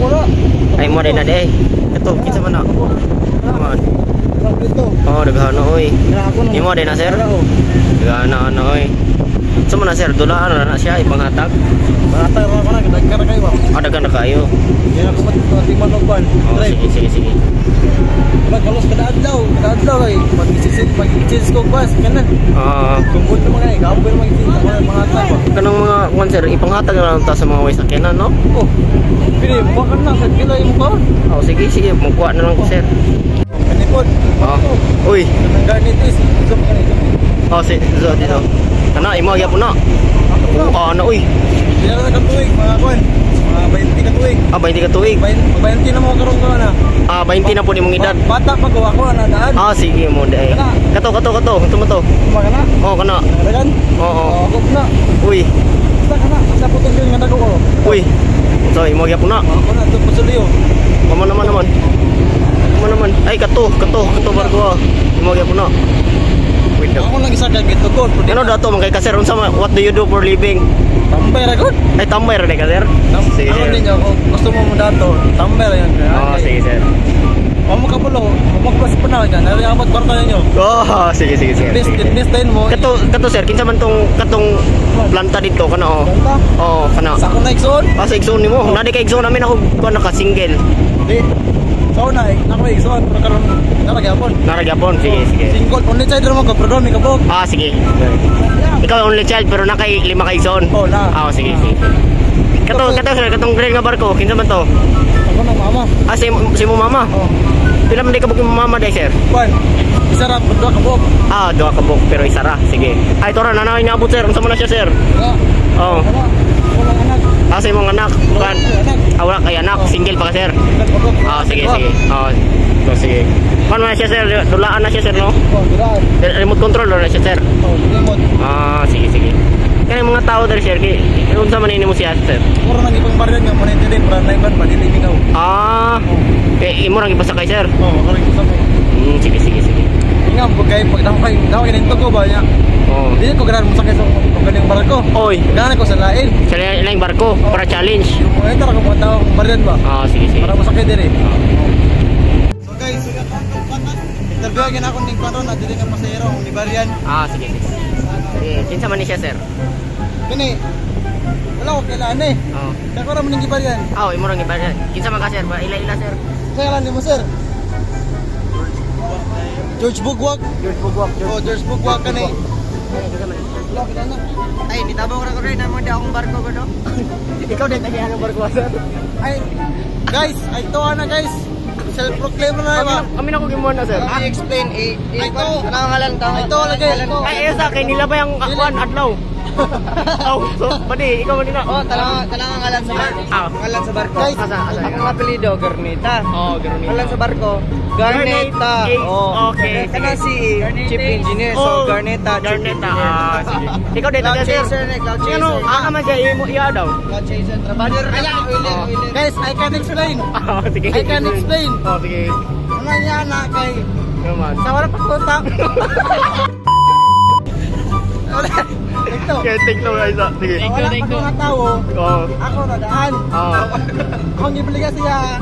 Ako na. Ay mo din na de. Kato kinsa man na. Naman. Oh, daghana oy. Imo din na sir. Daghana ano oy. Sama na sir, dulaan na siya ipanghatag. Panghatag ra ko na daghan kayo ba? Ah, daghan na kayo. Di na ko matiman og ban. Oh, sige. Kalos kada adlaw kay mag-isis ko bus kanan. Kumpul na mga gabon mga tao. Kanang mga kwan sir, ipanghatag na lang ta sa mga way sakyanan, no? Oh. Pili mo kan na sa kilo imo ko. Oh, sige, magkuha na lang ko sir. Kanipod. Uy, nang garnet is zoom kanito. Oh, zo dito. Kana imo gyapon na. Ano uy. Dili na katuig mga kwan. Mga 20 katuig. 20 ka tuig. 20 na mo karon ko na. 20 na po nimong edad. Bata pa ko ako na daan. Sige mo dai. Kato. Tumo to. Kana? Oh, kana. Dagan? Oo. Ako na. Uy. Basta kana, sa putol yung nga ko. Uy. So imo gyapon na. Ako na to pasulyo. Mama naman. Ay kato barko. Imo gyapon na. Wait daw. Ako lang isa kay gitugod. Ano dato man kay ka sir unsa what do you do for living? Tambay ra gud. Ay tambay ra ka sir. Sige Ako sir. ninyo ako gusto mo dato. Tambay ra yan. Sige sir. Mo kapulo, magpas pa na yan. Ari abot barko ninyo. Sige. Invest din mo. Kato sir, kinsa man katong planta dito kana oh. Planta? Oo, kana. Sa ko na igsoon. Sa igsoon nimo. Nadi ka igsoon namin ako kuan naka single. Di. Sa una nako igsoon pero karon naragyapon. Naragyapon. Sige. Single only child mo ko pero mi kabog. Sige. Ikaw only child pero nakay 5 ka igsoon. Oh, na. Sige. Kato sir, katong green nga barko, kinsa man to? Ako na mama. Si mo mama. Oh. Pila man di kabog mo mama dai sir? Kwan. Isa ra dua kabog. 2 kabog pero isa ra. Sige. Ay tora nanay niabot sir, unsa man na siya sir? Oo. Wala anak. Sa imong anak, kan? Wala kay anak, single pa ka sir. Sige. So sige. Kan man siya sir, dulaan na siya sir no? Remote control na siya sir. Remote. Sige. Kaya mga tao dari sir, unsa man ini mo siya sir? Mura nang ipang baryan nga mo na din para naiban pa dili mingaw. Imo rang ipasakay sir. Karon ko sa may. Sige. Nga pagkay pagdakay nito ko ba niya. Dili ko ganahan mo sakay sa ganing barko. Oy, ganahan ko sa lain. Sa laing barko para challenge. Ay tara ko mga tao baryan ba? Sige. Para mo sakay diri. So guys, interview gyud ako ning karon na dili ka pasahero ni baryan. Sige. Kinsa man ni siya sir? Kini. Wala ko kailan eh. Kaya ko ra man ning baryan. Imo rang ibayan. Kinsa man ka sir? Ila sir. Kailan ni mo sir? George Bugwag. George Bugwag kani. Ay, nitabang ra ko rin mo di akong barko ko do. Ikaw din tagihan ng barko sir. Ay, guys, ay to na guys. Self-proclaim na ba? Kami na ko gimon na sir. I-explain ito. Nangangalan ta. Ito lagi. Ay, sa akin nila ba yung akuan adlaw? So, pwede, ikaw din na. Talang ngalan sa barko. Ngalan sa barko. Guys, Ang apelido, Garneta. Garneta. Ngalan sa barko, Garneta. Okay. Kana si Chief Engineer, so Garneta. Garneta. Sige. Ikaw din Cloud taga sir. Chaser, Cloud Chaser. Ano, man siya iya daw. Cloud Chaser. Trabader. Wheeler. guys, I can explain. Sige. I can explain. Sige. Ano niya na kay Naman. sa wala pagkunta. Ito. Okay, take to guys. Sige. Wala pag mga tao. Ako na daan. Akong gibliga siya.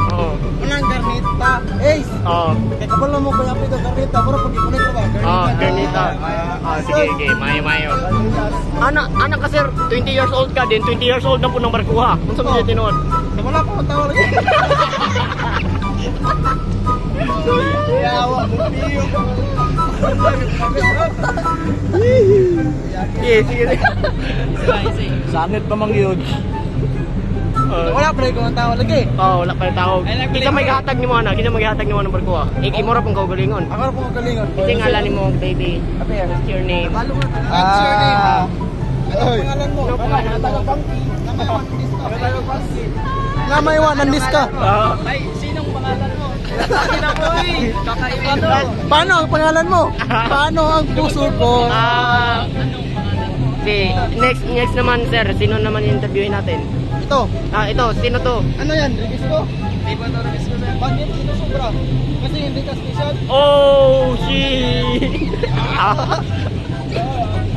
Unang Garneta. Ace. Kaya kabalo mo ko yung apelido Garneta. Pero pag ipunit ko ba? Garneta. Sige. Mayo. Anak ka sir, 20 years old ka din. 20 years old na po ng barkuha. Kung saan mo siya tinuod? Wala pa akong tao lagi. Yawa. Sige. Sanit pa mang yun. Wala pa rin kung ang tao lagi. Wala pa yung tawag. Kita may hatag ni mo anak. Kita may hatag ni mo ng barkuha. Imo ra pong kaugalingon. Ako na po magalingon. Kasi ngalan ni mo, baby. What's your name? What's your name? Ano pangalan mo? Nga may iwanan diska. Ay, sinong pangalan mo? Kakaiba to. Paano ang pangalan mo? Paano ang puso ko? Next naman sir, sino naman interviewin natin? Ito. Ito, sino to? Ano yan? Ribisco? Di ba ito Rubisco sir? Bakit? Ito sobra. Kasi hindi ka special. Oh, shit!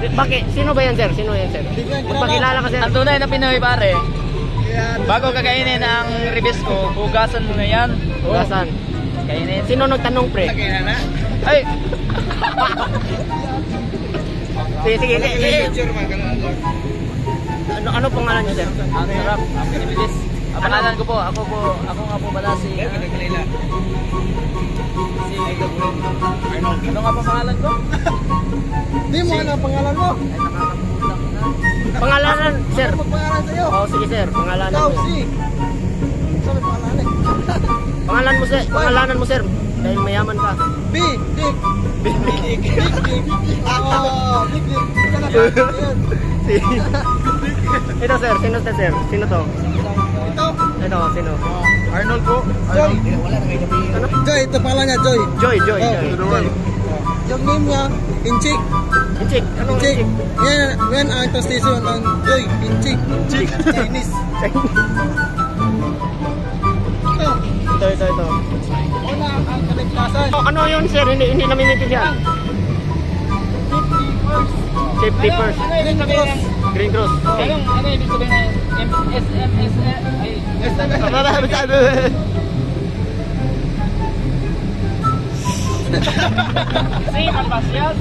Bakit? Sino ba yan sir? Sino yan sir? Hindi ko yan kilala. Magpakilala ka sir. Ang tunay na Pinoy pare. Bago kakainin ang ribis ko, hugasan mo na yan. Hugasan. Kainin. Sino nagtanong, pre? Ay! Sige, sige, sige. Ano pangalan niyo, sir? Ang sarap. Ang ribis. Ang pangalan ko po, ako nga po pala si... Ano nga po pangalan ko? Di mo ano ang pangalan mo? Pangalanan, sir. Magpangalan sa'yo. Oh, sige, sir. Pangalanan Ikaw, mo. si. Saan may pangalan eh? Pangalanan mo, sir. Pangalanan mo, sir. Dahil mayaman ka. B, Dick. Big Dick. Ako, Big Dick. Ika na ba? Ayan. Ito, sir. Sino to, sir? Sino to? Ito. Ito, sino? Arnold po. Joy. Ano? Joy, ito pala niya, Joy. Joy, Joy, Oh, Joy. Joy. Yung name niya, Inchik. Inchik. Anong Inchik. Inchik? Yan ang translation ng Joy, Inchik. Chinese. Ito. Ito. Una ang kaligtasan. Oh, ano yun, sir? Hindi namin maintindihan. 50 first. Safety first. Green Cross. Green Cross. Okay. Ano ibig sabihin na SMS? Ay, si Malpasyas.